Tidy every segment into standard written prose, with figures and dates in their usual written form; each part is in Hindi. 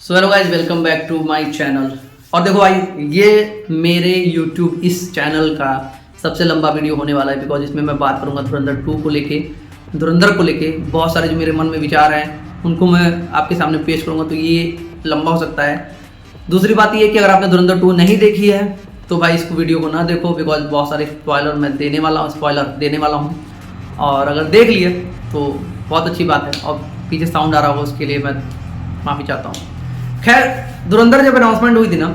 So hello guys, welcome back to my channel. और देखो भाई, ये मेरे यूट्यूब इस चैनल का सबसे लंबा वीडियो होने वाला है, बिकॉज इसमें मैं बात करूंगा धुरंधर 2 को लेके, धुरंधर को लेके बहुत सारे जो मेरे मन में विचार हैं उनको मैं आपके सामने पेश करूंगा, तो ये लंबा हो सकता है। दूसरी बात ये कि अगर आपने धुरंधर 2 नहीं देखी है तो भाई इसको वीडियो को ना देखो, बिकॉज बहुत सारे स्पॉइलर मैं देने वाला हूँ। और अगर देख लिए तो बहुत अच्छी बात है, और पीछे साउंड आ रहा होगा उसके लिए मैं माफ़ी चाहता हूँ। खैर, धुरंधर जब अनाउंसमेंट हुई थी ना,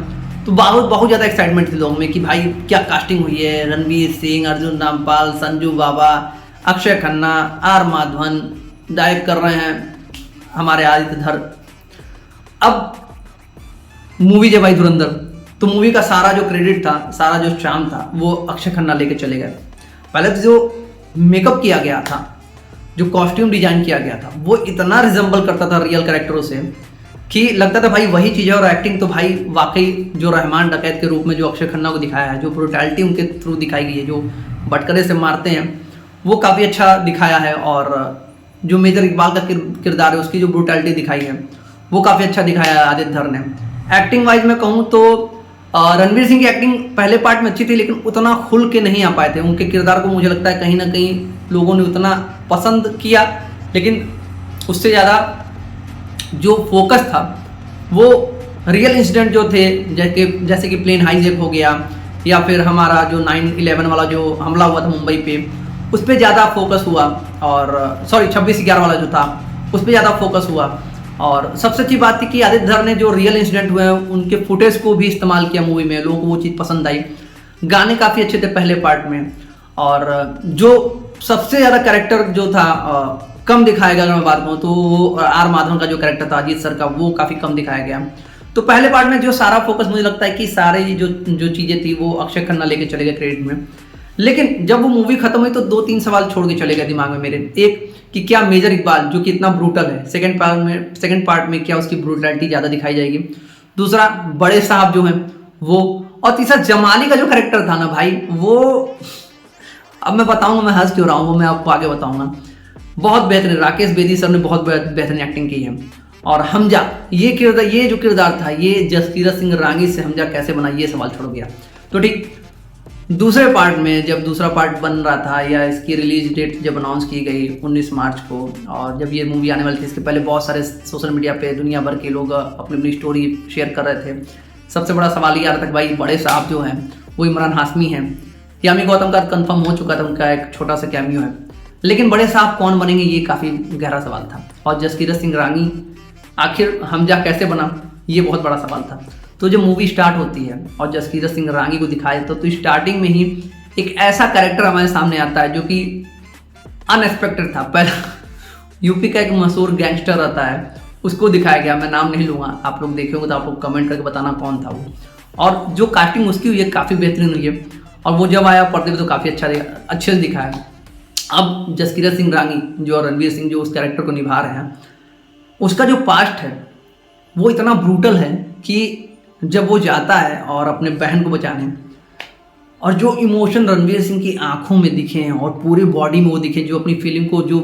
तो बहुत ज़्यादा एक्साइटमेंट थी लोगों में कि भाई क्या कास्टिंग हुई है। रणवीर सिंह, अर्जुन रामपाल, संजू बाबा, अक्षय खन्ना, आर माधवन डायरेक्ट कर रहे हैं हमारे आदित्य धर। अब मूवी जब आई धुरंधर, तो मूवी का सारा जो क्रेडिट था, सारा जो चार्म था, वो अक्षय खन्ना लेके चले गए। पहले तो जो मेकअप किया गया था, जो कॉस्ट्यूम डिजाइन किया गया था, वो इतना रिजेंबल करता था रियल कैरेक्टरों से कि लगता था भाई वही चीज़ है। और एक्टिंग तो भाई वाकई जो रहमान डकैत के रूप में जो अक्षय खन्ना को दिखाया है, जो ब्रुटैलिटी उनके थ्रू दिखाई गई है, जो बटकरे से मारते हैं, वो काफ़ी अच्छा दिखाया है। और जो मेजर इकबाल का किरदार है, उसकी जो ब्रुटैलिटी दिखाई है, वो काफ़ी अच्छा दिखाया है आदित्य धर ने। एक्टिंग वाइज में कहूँ तो रणवीर सिंह की एक्टिंग पहले पार्ट में अच्छी थी, लेकिन उतना खुल के नहीं आ पाए थे। उनके किरदार को मुझे लगता है कहीं ना कहीं लोगों ने उतना पसंद किया, लेकिन उससे ज़्यादा जो फोकस था वो रियल इंसिडेंट जो थे, जैसे कि प्लेन हाईजैक हो गया, या फिर हमारा जो 9/11 वाला जो हमला हुआ था मुंबई पे, उस पर ज़्यादा फोकस हुआ। और 26/11 वाला जो था, उस पर ज़्यादा फोकस हुआ। और सबसे अच्छी बात थी कि आदित्य धर ने जो रियल इंसिडेंट हुए हैं उनके फुटेज को भी इस्तेमाल किया मूवी में। लोगों को वो चीज़ पसंद आई। गाने काफ़ी अच्छे थे पहले पार्ट में। और जो सबसे ज़्यादा कैरेक्टर जो था कम दिखाया गया, अगर मैं बात करूँ तो वो आर माधवन का जो कैरेक्टर था अजीत सर का, वो काफ़ी कम दिखाया गया। तो पहले पार्ट में जो सारा फोकस मुझे लगता है कि सारे जो चीज़ें थी वो अक्षय खन्ना लेके चले गए क्रेडिट में। लेकिन जब वो मूवी खत्म हुई तो 2-3 सवाल छोड़ के चले गए दिमाग में मेरे। एक कि क्या मेजर इकबाल जो कि इतना ब्रूटल है, सेकंड पार्ट में क्या उसकी ब्रूटलिटी ज़्यादा दिखाई जाएगी। दूसरा, बड़े साहब जो हैं वो, और तीसरा जमाली का जो कैरेक्टर था ना भाई, वो अब मैं बताऊंगा, मैं हंस क्यों रहा हूँ वो मैं आपको आगे बताऊंगा। बहुत बेहतरीन, राकेश बेदी सर ने बहुत बेहतरीन एक्टिंग की है। और हमजा, ये जो किरदार था, ये जसकीरत सिंह रांगी से हमजा कैसे बना, ये सवाल छोड़ गया। तो ठीक दूसरे पार्ट में जब दूसरा पार्ट बन रहा था, या इसकी रिलीज डेट जब अनाउंस की गई 19 मार्च को, और जब ये मूवी आने वाली थी, इसके पहले बहुत सारे सोशल मीडिया पे दुनिया भर के लोग अपनी अपनी स्टोरी शेयर कर रहे थे। सबसे बड़ा सवाल ये आ रहा था कि भाई बड़े साहब जो हैं वो इमरान हाशमी हैं। यामी गौतम का कंफर्म हो चुका था, उनका एक छोटा सा कैमियो है, लेकिन बड़े साहब कौन बनेंगे ये काफ़ी गहरा सवाल था। और जसकीरत सिंह रांगी आखिर हमजा कैसे बना, ये बहुत बड़ा सवाल था। तो जब मूवी स्टार्ट होती है और जसकीरत सिंह रांगी को दिखाया तो स्टार्टिंग में ही एक ऐसा कैरेक्टर हमारे सामने आता है जो कि अनएक्सपेक्टेड था। पहला यूपी का एक मशहूर गैंगस्टर रहता है, उसको दिखाया गया। मैं नाम नहीं लूँगा, आप लोग देखे होंगे तो आप लोग कमेंट करके बताना कौन था वो। और जो कास्टिंग उसकी हुई है काफ़ी बेहतरीन हुई है, और वो जब आया पर्दे पे तो काफ़ी अच्छे से दिखाया। अब जसकीरत सिंह रांगी जो रणवीर सिंह जो उस कैरेक्टर को निभा रहे हैं, उसका जो पास्ट है वो इतना ब्रूटल है कि जब वो जाता है और अपने बहन को बचाने, और जो इमोशन रणवीर सिंह की आंखों में दिखे हैं और पूरी बॉडी में वो दिखे, जो अपनी फीलिंग को जो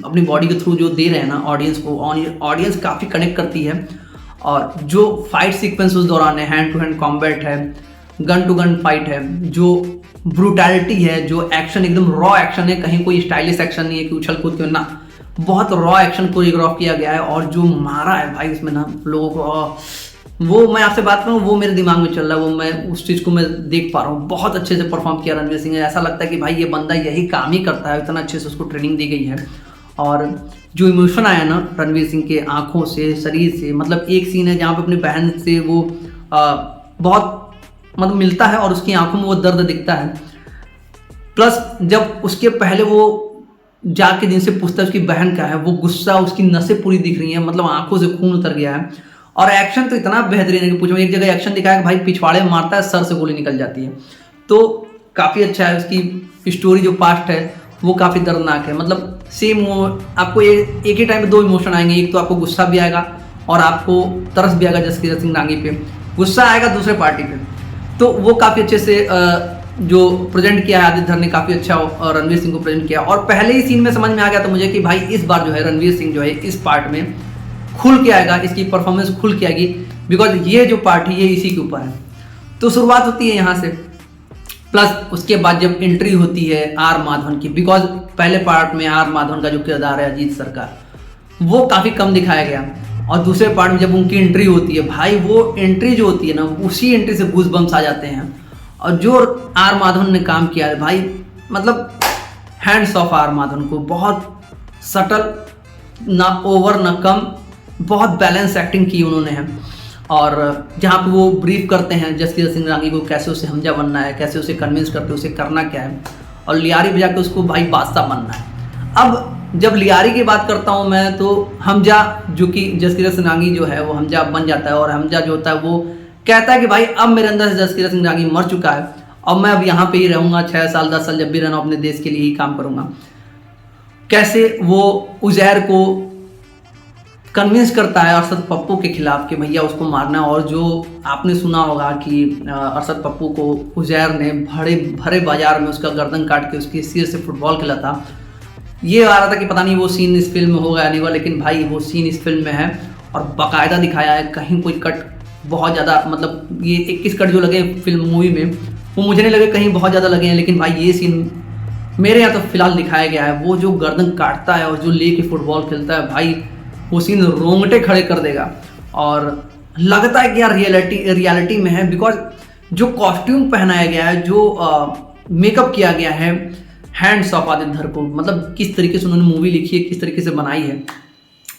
अपनी बॉडी के थ्रू जो दे रहे हैं ना ऑडियंस को, ऑडियंस काफ़ी कनेक्ट करती है। और जो फाइट सीक्वेंस उस दौरान है, हैंड टू हैंड कॉम्बैट है, गन टू गन फाइट है, जो ब्रूटैलिटी है, जो एक्शन एकदम रॉ एक्शन है, कहीं कोई स्टाइलिश एक्शन नहीं है कि उछल कूद के ना, बहुत रॉ एक्शन कोरियोग्राफ किया गया है। और जो मारा है भाई उसमें ना लोगों को, वो मैं आपसे बात करूँ वो मेरे दिमाग में चल रहा है, वो मैं उस चीज़ को मैं देख पा रहा हूँ। बहुत अच्छे से परफॉर्म किया रणवीर सिंह ने। ऐसा लगता है कि भाई ये बंदा यही काम ही करता है, इतना अच्छे से उसको ट्रेनिंग दी गई है। और जो इमोशन आया ना रणवीर सिंह के आंखों से, शरीर से, मतलब एक सीन है जहाँ पे अपनी बहन से वो बहुत मतलब मिलता है और उसकी आंखों में वो दर्द दिखता है। प्लस जब उसके पहले वो जाके जिनसे पूछता है उसकी बहन का है, वो गुस्सा, उसकी नसें पूरी दिख रही हैं, मतलब आंखों से खून उतर गया है। और एक्शन तो इतना बेहतरीन है कि पूछो। एक जगह एक्शन दिखाया कि भाई पिछवाड़े मारता है, सर से गोली निकल जाती है। तो काफ़ी अच्छा है। उसकी स्टोरी जो पास्ट है वो काफ़ी दर्दनाक है। मतलब सेम वो आपको एक ही टाइम पे 2 इमोशन आएंगे। एक तो आपको गुस्सा भी आएगा और आपको तरस भी आएगा जसकीरत सिंह रांगी पे। गुस्सा आएगा दूसरे पार्टी पे, तो वो काफ़ी अच्छे से जो प्रेजेंट किया है आदित्य धर ने, काफ़ी अच्छा रणवीर सिंह को प्रेजेंट किया। और पहले ही सीन में समझ में आ गया था मुझे कि भाई इस बार जो है रणवीर सिंह जो है इस पार्ट में खुल के आएगा, इसकी परफॉर्मेंस खुल के आएगी, बिकॉज ये जो पार्ट है ये इसी के ऊपर है। तो शुरुआत होती है यहाँ से, प्लस उसके बाद जब एंट्री होती है आर माधवन की, बिकॉज पहले पार्ट में आर माधवन का जो किरदार है अजीत सर का, वो काफ़ी कम दिखाया गया, और दूसरे पार्ट में जब उनकी एंट्री होती है भाई, वो एंट्री जो होती है ना, उसी एंट्री से गूज बम्स आ जाते हैं। और जो आर माधवन ने काम किया है भाई, मतलब हैंड्स ऑफ आर माधवन को, बहुत सटल, ना ओवर ना कम, बहुत बैलेंस एक्टिंग की उन्होंने है। और जहाँ पे वो ब्रीफ करते हैं जसकीरत सिंह रागी को, कैसे उसे हमजा बनना है, कैसे उसे कन्विंस करते उसे करना क्या है, और लियारी बजा के उसको भाई बादशाह बनना है। अब जब लियारी की बात करता हूँ मैं, तो हमजा जो कि जसकीरत सिंह रागी जो है वो हमजा बन जाता है, और हमजा जो होता है वो कहता है कि भाई अब मेरे अंदर से जसकीरत सिंह रागी मर चुका है, और मैं अब यहाँ पे ही रहूँगा 6 साल 10 साल, जब भी रहना अपने देश के लिए ही काम करूँगा। कैसे वो उजैर को कन्विंस करता है अरशद पप्पू के खिलाफ कि भैया उसको मारना, और जो आपने सुना होगा कि अरशद पप्पू को उजैर ने भरे बाजार में उसका गर्दन काट के उसके सिर से फुटबॉल खेला था। ये आ रहा था कि पता नहीं वो सीन इस फिल्म में होगा या नहीं होगा, लेकिन भाई वो सीन इस फिल्म में है और बाकायदा दिखाया है। कहीं कोई कट बहुत ज़्यादा, मतलब ये 21 कट जो लगे फिल्म मूवी में, वो मुझे नहीं लगे कहीं बहुत ज़्यादा लगे हैं, लेकिन भाई ये सीन मेरे यहाँ तो फिलहाल दिखाया गया है। वो जो गर्दन काटता है और जो लेके फुटबॉल खेलता है भाई, वो सीन रोंगटे खड़े कर देगा, और लगता है कि यार रियलिटी में है, बिकॉज जो कॉस्ट्यूम पहनाया गया है, जो मेकअप किया गया है, हैंड्स ऑफ आदित्य धर को, मतलब किस तरीके से उन्होंने मूवी लिखी है, किस तरीके से बनाई है।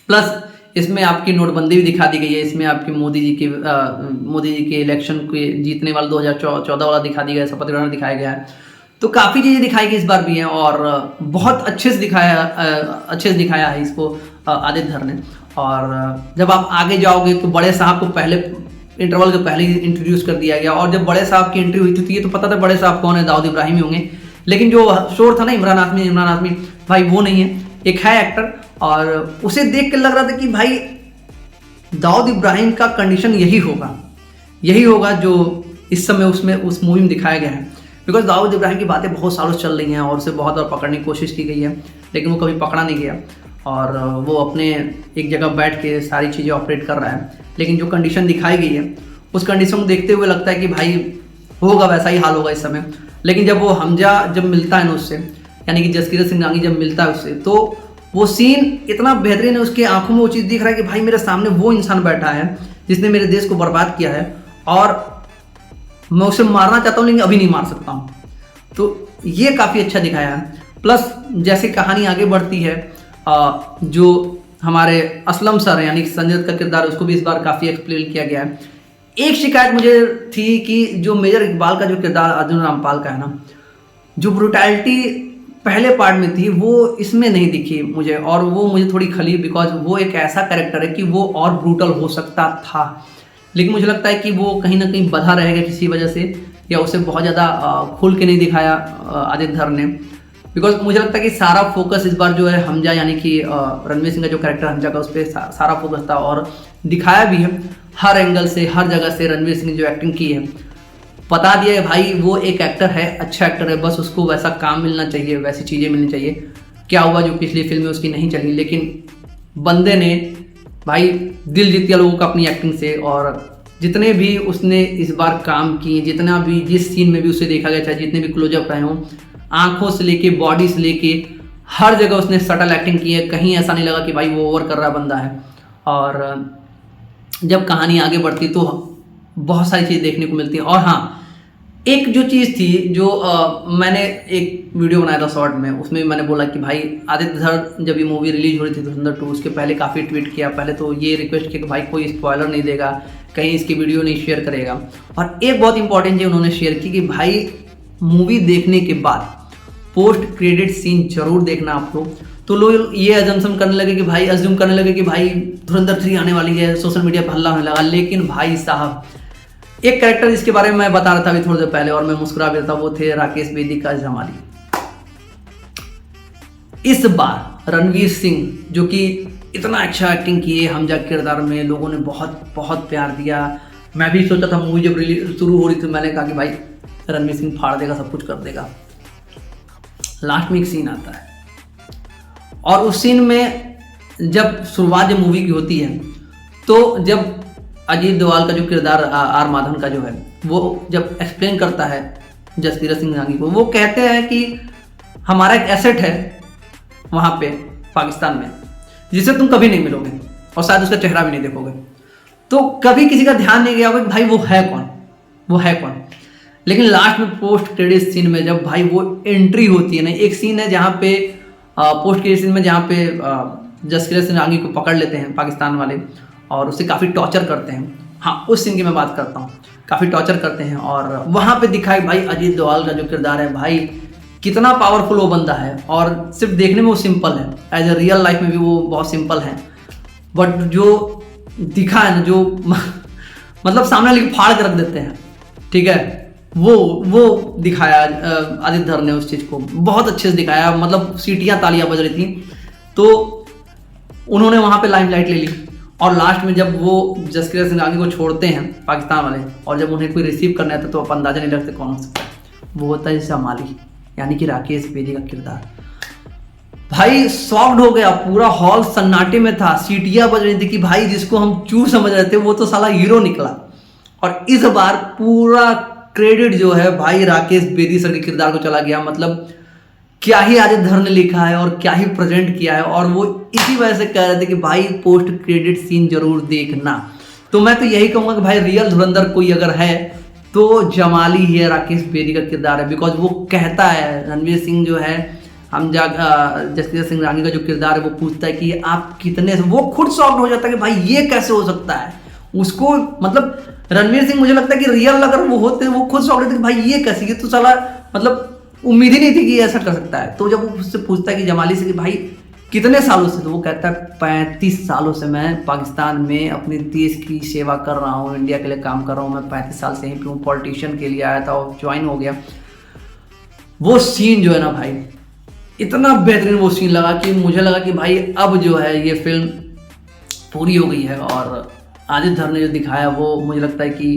प्लस इसमें आपकी नोटबंदी भी दिखा दी गई है, इसमें आपकी मोदी जी के इलेक्शन के जीतने वाला 2014 वाला दिखा दिया गया, शपथ ग्रहण दिखाया गया है। तो काफ़ी चीज़ें दिखाई गई इस बार भी हैं, और बहुत अच्छे से दिखाया है इसको आदित्य धर ने। और जब आप आगे जाओगे तो बड़े साहब को पहले इंटरवल के पहले ही इंट्रोड्यूस कर दिया गया, और जब बड़े साहब की एंट्री हुई थी तो ये तो पता था बड़े साहब कौन है, दाऊद इब्राहिम ही होंगे, लेकिन जो शोर था ना इमरान हाशमी भाई वो नहीं है, एक है एक्टर, और उसे देख के लग रहा था कि भाई दाऊद इब्राहिम का कंडीशन यही होगा जो इस समय उस मूवी में दिखाया गया है। बिकॉज दाऊद इब्राहिम की बातें बहुत सालों से चल रही हैं, और उसे बहुत बार पकड़ने की कोशिश की गई है, लेकिन वो कभी पकड़ा नहीं गया, और वो अपने एक जगह बैठ के सारी चीज़ें ऑपरेट कर रहा है। लेकिन जो कंडीशन दिखाई गई है, उस कंडीशन को देखते हुए लगता है कि भाई होगा, वैसा ही हाल होगा इस समय। लेकिन जब वो हमजा जब मिलता है ना उससे, यानी कि जसकीरत सिंह रागी जब मिलता है उससे, तो वो सीन इतना बेहतरीन है, उसके आंखों में वो चीज़ दिख रहा है कि भाई मेरे सामने वो इंसान बैठा है जिसने मेरे देश को बर्बाद किया है, और मैं उसे मारना चाहता हूँ लेकिन अभी नहीं मार सकता हूँ। तो ये काफ़ी अच्छा दिखाया है। प्लस जैसे कहानी आगे बढ़ती है, जो हमारे असलम सर यानी कि संजय दत्त का किरदार, उसको भी इस बार काफ़ी एक्सप्लेन किया गया है। एक शिकायत मुझे थी कि जो मेजर इकबाल का जो किरदार अर्जुन रामपाल का है ना, जो ब्रूटैलिटी पहले पार्ट में थी वो इसमें नहीं दिखी मुझे, और वो मुझे थोड़ी खली, बिकॉज वो एक ऐसा कैरेक्टर है कि वो और ब्रूटल हो सकता था, लेकिन मुझे लगता है कि वो कहीं ना कहीं बधा रहेगा किसी वजह से, या उसे बहुत ज़्यादा खुल के नहीं दिखाया आदित्य धर ने। बिकॉज मुझे लगता है कि सारा फोकस इस बार जो है हमजा यानी कि रणवीर सिंह का जो कैरेक्टर हमजा का, उस पर सारा फोकस था, और दिखाया भी है हर एंगल से, हर जगह से। रणवीर सिंह ने जो एक्टिंग की है, बता दिया है भाई वो एक एक्टर है, अच्छा एक्टर है, बस उसको वैसा काम मिलना चाहिए, वैसी चीज़ें मिलनी चाहिए। क्या हुआ जो पिछली फिल्म में उसकी नहीं चली, लेकिन बंदे ने भाई दिल जीत लिया लोगों का अपनी एक्टिंग से। और जितने भी उसने इस बार काम किए, जितना भी जिस सीन में भी उसे देखा गया, चाहे जितने भी क्लोजअप रहे हों, आंखों से लेके बॉडी से लेके हर जगह उसने सटल एक्टिंग की है। कहीं ऐसा नहीं लगा कि भाई वो ओवर कर रहा बंदा है। और जब कहानी आगे बढ़ती तो बहुत सारी चीज़ देखने को मिलती है। और हाँ, एक जो चीज़ थी जो मैंने एक वीडियो बनाया था शॉर्ट में, उसमें भी मैंने बोला कि भाई आदित्य धर जब ये मूवी रिलीज हो रही थी धुरंधर 2, उसके पहले काफ़ी ट्वीट किया। पहले तो ये रिक्वेस्ट किया कि भाई कोई स्पॉइलर नहीं देगा, कहीं इसकी वीडियो नहीं शेयर करेगा। और एक बहुत इंपॉर्टेंट चीज़ उन्होंने शेयर की कि भाई मूवी देखने के बाद पोस्ट क्रेडिट सीन जरूर देखना आप लोग। तो लोग ये अजम्पशन करने लगे कि भाई धुरंधर 3 आने वाली है, सोशल मीडिया पर हल्ला होने लगा। लेकिन भाई साहब, एक कैरेक्टर जिसके बारे में मैं बता रहा था अभी थोड़ी देर पहले और मैं मुस्कुरा भी था, वो थे राकेश बेदी का जमाली। इस बार रणवीर सिंह जो कि इतना अच्छा एक्टिंग किए हमजा किरदार में, लोगों ने बहुत बहुत प्यार दिया। मैं भी सोचा था मूवी जब रिलीज शुरू हो रही थी, मैंने कहा कि भाई रणवीर सिंह फाड़ देगा, सब कुछ कर देगा। लास्ट में एक सीन आता है और उस सीन में जब शुरुआत जब मूवी की होती है तो जब अजीत डोभाल का जो किरदार आर माधवन का जो है वो जब एक्सप्लेन करता है जसकीरत सिंह रांगी को, वो कहते हैं कि हमारा एक एसेट है वहाँ पे पाकिस्तान में जिसे तुम कभी नहीं मिलोगे और शायद उसका चेहरा भी नहीं देखोगे। तो कभी किसी का ध्यान नहीं गया होगा कि भाई वो है कौन, वो है कौन। लेकिन लास्ट में पोस्ट क्रेडिट सीन में जब भाई वो एंट्री होती है ना, एक सीन है जहाँ पे पोस्ट क्रेडिट सीन में जहाँ पे जसकीरत सिंह रांगी को पकड़ लेते हैं पाकिस्तान वाले और उसे काफ़ी टॉर्चर करते हैं। हाँ, उस सीन की मैं बात करता हूँ, काफ़ी टॉर्चर करते हैं और वहाँ पे दिखाई भाई अजीत डोभाल का जो किरदार है भाई कितना पावरफुल वो बंदा है। और सिर्फ देखने में वो सिंपल है, एज ए रियल लाइफ में भी वो बहुत सिंपल है, बट जो दिखा है ना, जो मतलब सामने लेके फाड़ के रख देते हैं, ठीक है, वो दिखाया आदित्य धर ने। उस चीज़ को बहुत अच्छे से दिखाया, मतलब सीटियाँ तालियां बज रही थी। तो उन्होंने वहाँ पे लाइमलाइट ले ली और लास्ट में जब वो जसकीरत सिंह रांगी को छोड़ते हैं पाकिस्तान वाले और जब उन्हें कोई रिसीव करना है तो आप अंदाजा नहीं रखते कौन हो सकता है। वो होता है जमाली, यानी कि राकेश बेदी का किरदार। भाई सॉफ्ट हो गया, पूरा हॉल सन्नाटे में था, सीटियां बज रही थी कि भाई जिसको हम चूर समझ रहे थे वो तो साला हीरो निकला। और इस बार पूरा क्रेडिट जो है भाई राकेश बेदी सर के किरदार को चला गया। मतलब क्या ही आदित्य धर ने लिखा है और क्या ही प्रेजेंट किया है, और वो इसी वजह से कह रहे थे कि भाई पोस्ट क्रेडिट सीन जरूर देखना। तो मैं तो यही कहूँगा कि भाई रियल धुरंधर कोई अगर है तो जमाली ही है, राकेश बेदी का किरदार है। बिकॉज वो कहता है, रणवीर सिंह जो है हम जसकीरत सिंह रांगी का जो किरदार है वो पूछता है कि आप कितने, वो खुद शॉक्ड हो जाता है कि भाई ये कैसे हो सकता है। उसको मतलब रणवीर सिंह, मुझे लगता है कि रियल अगर वो होते वो खुद शॉक्ड होते कि भाई ये कैसे, ये तो साला मतलब उम्मीद ही नहीं थी कि ऐसा कर सकता है। तो जब वो उससे पूछता है कि जमाली से कि भाई कितने सालों से, तो वो कहता है 35 सालों से मैं पाकिस्तान में अपने देश की सेवा कर रहा हूँ, इंडिया के लिए काम कर रहा हूँ। मैं 35 साल से यहीं पे हूँ, पॉलिटिशियन के लिए आया था और ज्वाइन हो गया। वो सीन जो है ना भाई, इतना बेहतरीन वो सीन लगा कि मुझे लगा कि भाई अब जो है ये फिल्म पूरी हो गई है। और आदित्य धर ने जो दिखाया वो मुझे लगता है कि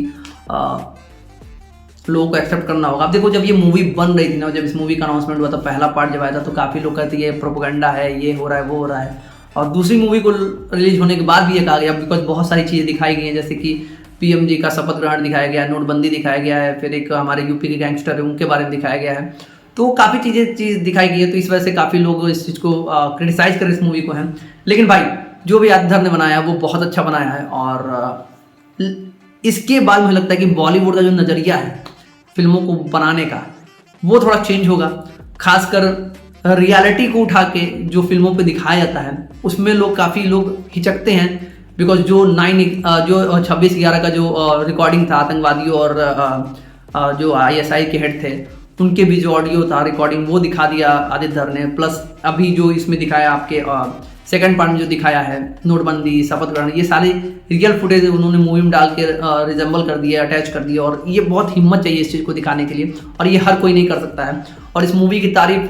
लोगों को एक्सेप्ट करना होगा। अब देखो, जब ये मूवी बन रही थी ना, जब इस मूवी का अनाउंसमेंट हुआ था, पहला पार्ट जब आया था तो काफ़ी लोग कहते ये प्रोपेगेंडा है, ये हो रहा है, वो हो रहा है। और दूसरी मूवी को रिलीज होने के बाद भी ये कहा गया, बिकॉज बहुत सारी चीज़ें दिखाई गई हैं, जैसे कि पीएम जी का शपथ ग्रहण दिखाया गया है, नोटबंदी दिखाया गया है, फिर एक हमारे यूपी के गैंगस्टर है उनके बारे में दिखाया गया है। तो काफ़ी चीज़ दिखाई गई है, तो इस वजह से काफ़ी लोग इस चीज़ को क्रिटिसाइज कर इस मूवी को हैं। लेकिन भाई जो भी आदित्य धर ने बनाया वो बहुत अच्छा बनाया है। और इसके बाद मुझे लगता है कि बॉलीवुड का जो नज़रिया है फिल्मों को बनाने का वो थोड़ा चेंज होगा। खासकर रियलिटी को उठा के जो फिल्मों पे दिखाया जाता है उसमें काफ़ी लोग हिचकते हैं। बिकॉज जो 26/11 का जो रिकॉर्डिंग था आतंकवादियों और जो ISI के हेड थे उनके भी जो ऑडियो था रिकॉर्डिंग वो दिखा दिया आदित्य धर ने। प्लस अभी जो इसमें दिखाया आपके सेकंड पार्ट में जो दिखाया है नोटबंदी, शपथ ग्रहण, ये सारे रियल फुटेज उन्होंने मूवी में डाल के रिजेंबल कर दिया, अटैच कर दिया। और ये बहुत हिम्मत चाहिए इस चीज़ को दिखाने के लिए, और ये हर कोई नहीं कर सकता है। और इस मूवी की तारीफ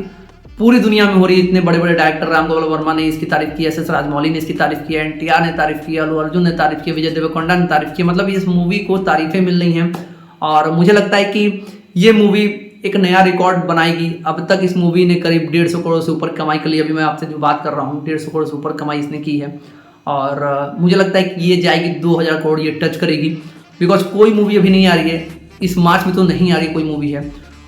पूरी दुनिया में हो रही है। इतने बड़े बड़े डायरेक्टर राम गोपाल वर्मा ने इसकी तारीफ की, SS राजमौली ने इसकी तारीफ की, NTR ने तारीफ की, अल्लू अर्जुन ने तारीफ की, विजय देवरकोंडा ने तारीफ की। मतलब इस मूवी को तारीफें मिल रही हैं और मुझे लगता है कि ये मूवी एक नया रिकॉर्ड बनाएगी। अब तक इस मूवी ने करीब 150 करोड़ से ऊपर कमाई कर ली। अभी मैं आपसे जो बात कर रहा हूँ 150 करोड़ से ऊपर कमाई इसने की है। और मुझे लगता है कि ये जाएगी 2000 करोड़ ये टच करेगी। बिकॉज कोई मूवी अभी नहीं आ रही है, इस मार्च में तो नहीं आ रही कोई मूवी है।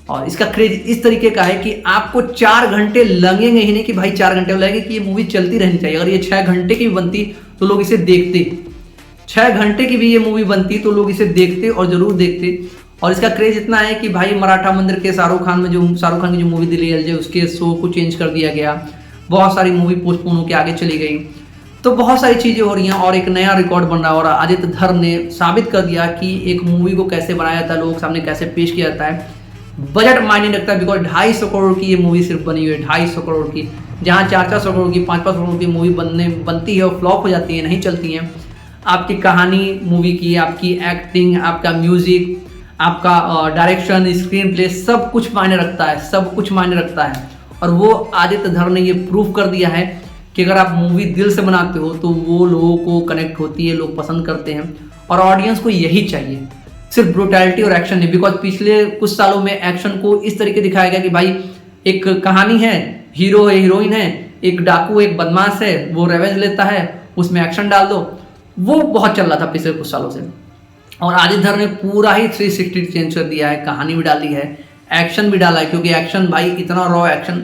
और इसका क्रेज इस तरीके का है कि आपको 4 घंटे लगेंगे ही नहीं कि भाई 4 घंटे लगेंगे, कि ये मूवी चलती रहनी चाहिए। अगर ये 6 घंटे की भी बनती तो लोग इसे देखते, 6 घंटे की भी ये मूवी बनती तो लोग इसे देखते और जरूर देखते। और इसका क्रेज इतना है कि भाई मराठा मंदिर के शाहरुख खान की जो मूवी दिल्ली LJ उसके शो को चेंज कर दिया गया। बहुत सारी मूवी पोस्टपोन होकर आगे चली गई। तो बहुत सारी चीज़ें हो रही हैं और एक नया रिकॉर्ड बन रहा है। और आदित्य धर ने साबित कर दिया कि एक मूवी को कैसे बनाया जाता है, लोगों के सामने कैसे पेश किया जाता है। बजट मायने रखता है। बिकॉज 250 करोड़ की ये मूवी सिर्फ बनी हुई है, 250 करोड़ की, जहाँ 400 करोड़ की 500 करोड़ की मूवी बनती है और फ्लॉप हो जाती है, नहीं चलती हैं। आपकी कहानी मूवी की, आपकी एक्टिंग, आपका म्यूजिक, आपका डायरेक्शन, स्क्रीन प्ले, सब कुछ मायने रखता है, सब कुछ मायने रखता है। और वो आदित्य धर ने ये प्रूव कर दिया है कि अगर आप मूवी दिल से बनाते हो तो वो लोगों को कनेक्ट होती है, लोग पसंद करते हैं। और ऑडियंस को यही चाहिए, सिर्फ ब्रूटैलिटी और एक्शन नहीं। बिकॉज पिछले कुछ सालों में एक्शन को इस तरीके दिखाया गया कि भाई एक कहानी है, हीरो है, हीरोइन है, एक डाकू एक बदमाश है, वो रेवेंज लेता है, उसमें एक्शन डाल दो, वो बहुत चल रहा था पिछले कुछ सालों से। और आदित्य ने पूरा ही 360 चेंज कर दिया है, कहानी भी डाली है, एक्शन भी डाला है, क्योंकि एक्शन भाई इतना रॉ एक्शन,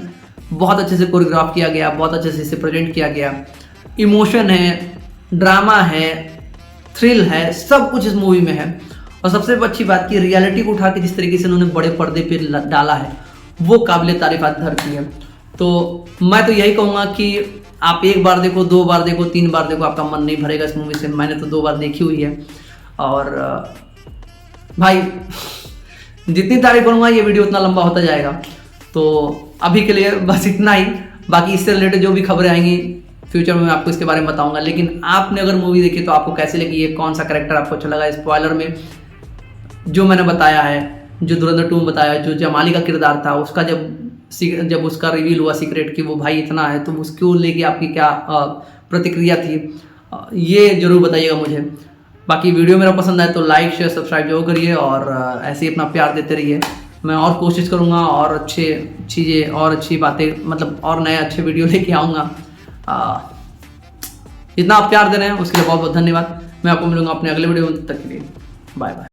बहुत अच्छे से कोरियोग्राफ किया गया, बहुत अच्छे से इसे प्रेजेंट किया गया, इमोशन है, ड्रामा है, थ्रिल है, सब कुछ इस मूवी में है। और सबसे अच्छी बात की रियलिटी को उठा के जिस तरीके से उन्होंने बड़े पर्दे पे डाला है, वो काबिल तारीफ आदित्य की है। तो मैं तो यही कहूँगा कि आप एक बार देखो, 2 बार देखो, 3 बार देखो, आपका मन नहीं भरेगा इस मूवी से। मैंने तो 2 बार देखी हुई है। और भाई जितनी तारीफ करूँगा ये वीडियो उतना लंबा होता जाएगा, तो अभी के लिए बस इतना ही। बाकी इससे रिलेटेड जो भी खबरें आएंगी फ्यूचर में मैं आपको इसके बारे में बताऊंगा। लेकिन आपने अगर मूवी देखी तो आपको कैसे लगी, ये कौन सा कैरेक्टर आपको अच्छा लगा, स्पॉइलर में जो मैंने बताया है, जो धुरंधर 2 में बताया, जो जमाली का किरदार था, उसका जब उसका रिवील हुआ सीक्रेट कि वो भाई इतना है, तो उसको लेके आपकी क्या प्रतिक्रिया थी, ये जरूर बताइएगा मुझे। बाकी वीडियो मेरा पसंद आए तो लाइक शेयर सब्सक्राइब जरूर करिए, और ऐसे ही अपना प्यार देते रहिए। मैं और कोशिश करूँगा और अच्छे चीज़ें और अच्छी बातें, मतलब और नए अच्छे वीडियो लेके आऊँगा। जितना आप प्यार दे रहे हैं उसके लिए बहुत बहुत धन्यवाद। मैं आपको मिलूंगा अपने अगले वीडियो में, तब तक के लिए बाय बाय।